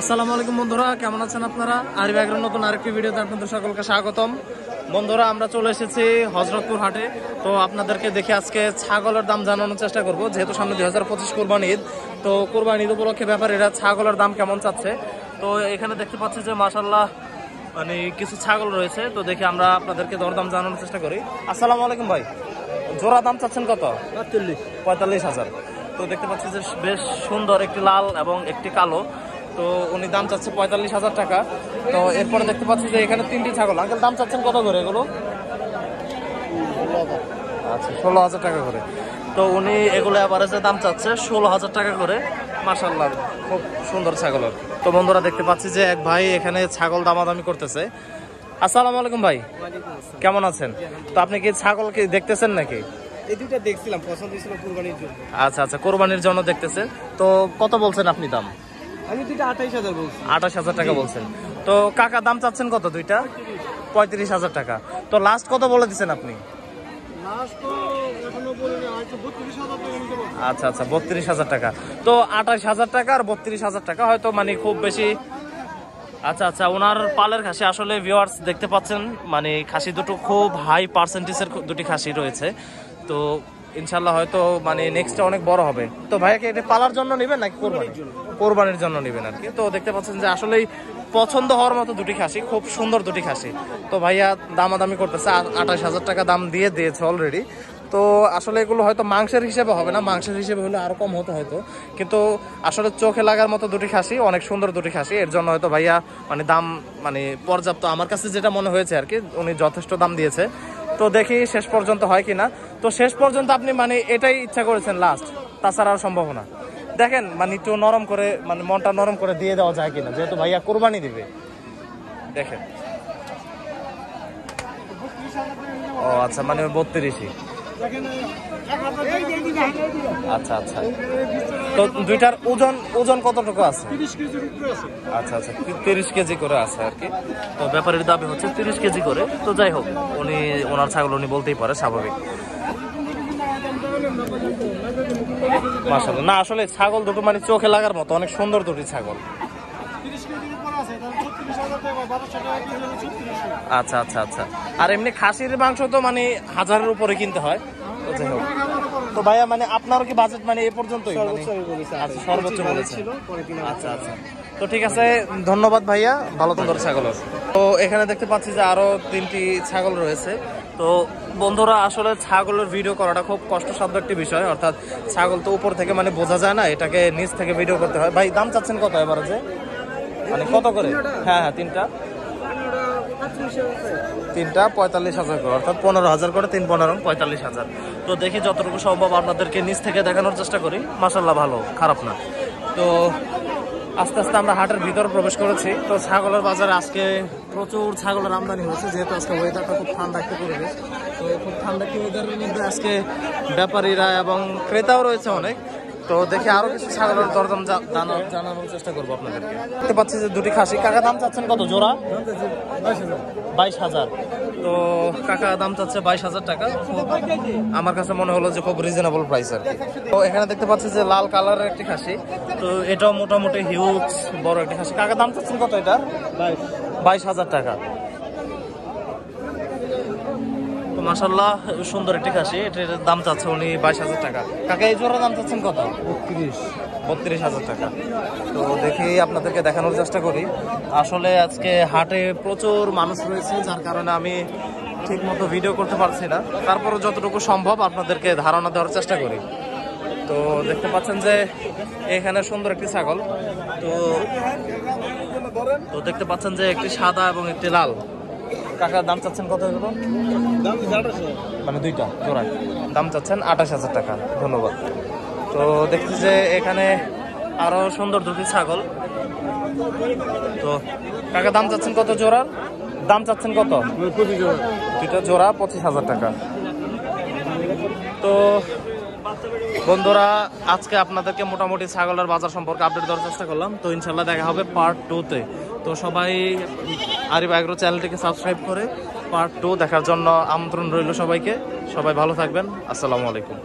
আসসালামু আলাইকুম বন্ধুরা, কেমন আছেন আপনারা? আরিফ এগ্রোর নতুন আরেকটি ভিডিওতে আপনাদের সকলকে স্বাগতম। বন্ধুরা, আমরা চলে এসেছি হযরতপুর হাটে। তো আপনাদেরকে দেখে আজকে ছাগলের দাম জানানোর চেষ্টা করব, যেহেতু সামনে 2025 কোরবানি ঈদ। তো কোরবানি ঈদ উপলক্ষে ব্যাপারীরা ছাগলের দাম কেমন চাচ্ছে। তো এখানে দেখতে পাচ্ছি যে মাশাআল্লাহ মানে কিছু ছাগল রয়েছে। তো দেখে আমরা আপনাদেরকে দরদাম জানানোর চেষ্টা করি। আসসালামু আলাইকুম ভাই, জোড়া দাম চাচ্ছেন কত? 45,000। তো দেখতে পাচ্ছি যে বেশ সুন্দর একটি লাল এবং একটি কালো। তো উনি দাম চাচ্ছে 45,000 টাকা। তো এরপরে দেখতে পাচ্ছি যে এখানে তিনটি ছাগল। আঙ্কেল দাম চাচ্ছেন কত করে এগুলো? আচ্ছা, 16,000 টাকা করে। তো উনি এগুলো এভারেজে দাম চাচ্ছে 16,000 টাকা করে। মাশাআল্লাহ, খুব সুন্দর ছাগলের। তো বন্ধুরা, দেখতে পাচ্ছি যে এক ভাই এখানে ছাগল দামাদামি করতেছে। আসসালামু আলাইকুম ভাই, কেমন আছেন? তো আপনি কি ছাগল কি দেখতেছেন নাকি? এই দুইটা দেখছিলাম, পছন্দ ছিল কুরবানির জন্য। আচ্ছা আচ্ছা, কোরবানির জন্য দেখতেছে। তো কত বলছেন আপনি দাম? আমি দুইটা 28,000 বলছি। 28,000 টাকা বলছেন। তো কাকা দাম চাচ্ছেন কত দুইটা? 35,000 টাকা। তো লাস্ট কত বলে দিচ্ছেন আপনি? লাস্ট তো এখনো বলিনি, হয়তো 32,000 টাকা নিতে পারবো। আচ্ছা আচ্ছা, 32,000 টাকা। তো 28,000 টাকা আর 32,000 টাকা হয়তো মানে খুব বেশি। আচ্ছা আচ্ছা, ওনার পালের খাসি আসলে ভিউয়ার্স দেখতে পাচ্ছেন, মানে খাসি দুটো খুব হাই পার্সেন্টেজের দুটি খাসি রয়েছে। তো ইনশাল্লাহ হয়তো মানে নেক্সটে অনেক বড় হবে। তো ভাইয়াকে এটা পালার জন্য নেবেন নাকি কোরবানির জন্য নেবেন আর কি? তো দেখতে পাচ্ছেন যে আসলেই পছন্দ হওয়ার মতো দুটি খাসি, খুব সুন্দর দুটি খাসি। তো ভাইয়া দামাদামি করতেছে, 28,000 টাকা দাম দিয়েছে অলরেডি। তো আসলে এগুলো হয়তো মাংসের হিসেবে হবে না, মাংসের হিসেবে হলে আরো কম হতো হয়তো, কিন্তু আসলে চোখে লাগার মতো দুটি খাসি, অনেক সুন্দর দুটি খাসি। এর জন্য হয়তো ভাইয়া মানে দাম মানে পর্যাপ্ত, আমার কাছে যেটা মনে হয়েছে আর কি, উনি যথেষ্ট দাম দিয়েছে। তো দেখি শেষ পর্যন্ত হয় কিনা। তো শেষ পর্যন্ত আপনি মানে এটাই ইচ্ছা করেছেন লাস্ট, তাছাড়া আর সম্ভব না? দেখেন মানে একটু নরম করে, মানে মনটা নরম করে দিয়ে দেওয়া যায় কিনা, যেহেতু ভাইয়া কোরবানি দিবে। দেখেন, ও আচ্ছা, মানে 32ই। আচ্ছা আচ্ছা, তো দুইটার ওজন কতটুকু আছে? 30 কেজির উপরে আছে। আচ্ছা আচ্ছা, 30 কেজি করে আছে আর কি। তো ব্যাপারীর দাবি হচ্ছে 30 কেজি করে। তো যাই হোক, উনি ওনার ছাগল উনি বলতেই পারে, স্বাভাবিক। মাশাআল্লাহ, না আসলে ছাগল দুটো মানে চোখে লাগার মতো অনেক সুন্দর দুটি ছাগল। 30 কেজির উপরে আছে, তাহলে 36,000 টাকা, 1200 টাকা কেজি হলে 3600। আচ্ছা আচ্ছা আচ্ছা, আর এমনি খাসির মাংস তো মানে 1000-এর উপরে কিনতে হয়। তো যাই হোক, তো ভাইয়া মানে আপনারও কি বাজেট মানে এ পর্যন্তই? আচ্ছা, সর্বোচ্চ বলেছে। আচ্ছা আচ্ছা, তো ঠিক আছে, ধন্যবাদ ভাইয়া, ভালো সুন্দর ছাগলের। তো এখানে দেখতে পাচ্ছি যে আরো 3টি ছাগল রয়েছে। তো বন্ধুরা, আসলে ছাগলের ভিডিও করাটা খুব কষ্টসাধ্য একটি বিষয়, অর্থাৎ ছাগল তো উপর থেকে মানে বোঝা যায় না, এটাকে নিচ থেকে ভিডিও করতে হয়। ভাই দাম চাচ্ছেন কত এবারে, যে মানে কত করে? হ্যাঁ হ্যাঁ, তিনটা 45,000 করে, অর্থাৎ 15,000 করে, 3 15 45,000। তো দেখি যতটুকু সম্ভব আপনাদেরকে নিচ থেকে দেখানোর চেষ্টা করি। মাশাআল্লাহ, ভালো, খারাপ না। তো আস্তে আস্তে আমরা হাটের ভিতরে প্রবেশ করেছি। তো ছাগলের বাজারে আজকে প্রচুর ছাগলের আমদানি হয়েছে, যেহেতু আজকে ওয়েদারটা খুব ঠান্ডা একটা পরিবেশ। তো খুব ঠান্ডা একটি ওয়েদারের মধ্যে আজকে ব্যাপারীরা এবং ক্রেতাও রয়েছে অনেক। তো দেখি আরো কিছু ছাগলের দরদাম জানানোর চেষ্টা করবো আপনাদেরকে। দেখতে পাচ্ছি যে দুটি খাসি। কাকা দাম চাচ্ছেন কত জোড়া? 22,000। তো কাকা দাম চাচ্ছে 22,000 টাকা। আমার কাছে মনে হলো যে খুব রিজনেবল প্রাইস আর কি। তো এখানে দেখতে পাচ্ছি যে লাল কালারের একটি খাসি। তো এটাও মোটামুটি হিউজ বড় একটি খাসি। কাকা দাম চাচ্ছেন কত এটা? 22,000 টাকা। তো মাশাআল্লাহ, সুন্দর একটি খাসি, এটার দাম চাচ্ছে উনি 22,000 টাকা। কাকা এই জোড়ার দাম চাচ্ছেন কত? 32,000 টাকা। তো দেখি আপনাদেরকে দেখানোর চেষ্টা করি। আসলে আজকে হাটে প্রচুর মানুষ রয়েছে, যার কারণে আমি ঠিক মতো ভিডিও করতে পারছি না। তারপরে যতটুকু সম্ভব আপনাদেরকে ধারণা দেওয়ার চেষ্টা করি। তো দেখতে পাচ্ছেন যে এখানে সুন্দর একটি ছাগল। তো দেখতে পাচ্ছেন যে একটি সাদা এবং একটি লাল। কাকার দাম চাচ্ছেন কত এগুলো? মানে দুইটা জোড়ায় দাম চাচ্ছেন 28,000 টাকা। ধন্যবাদ। তো দেখছি যে এখানে আরো সুন্দর দুটি ছাগল। তো কাকা দাম চাচ্ছেন কত জোড়ার? দাম চাচ্ছেন কত? দুইটা জোড়া 25,000 টাকা। তো বন্ধুরা, আজকে আপনাদেরকে মোটামুটি ছাগলের বাজার সম্পর্কে আপডেট দেওয়ার চেষ্টা করলাম। তো ইনশাল্লাহ দেখা হবে পার্ট 2-তে। তো সবাই আরিফ এগ্রো চ্যানেলটিকে সাবস্ক্রাইব করে পার্ট 2 দেখার জন্য আমন্ত্রণ রইল সবাইকে। সবাই ভালো থাকবেন। আসসালামু আলাইকুম।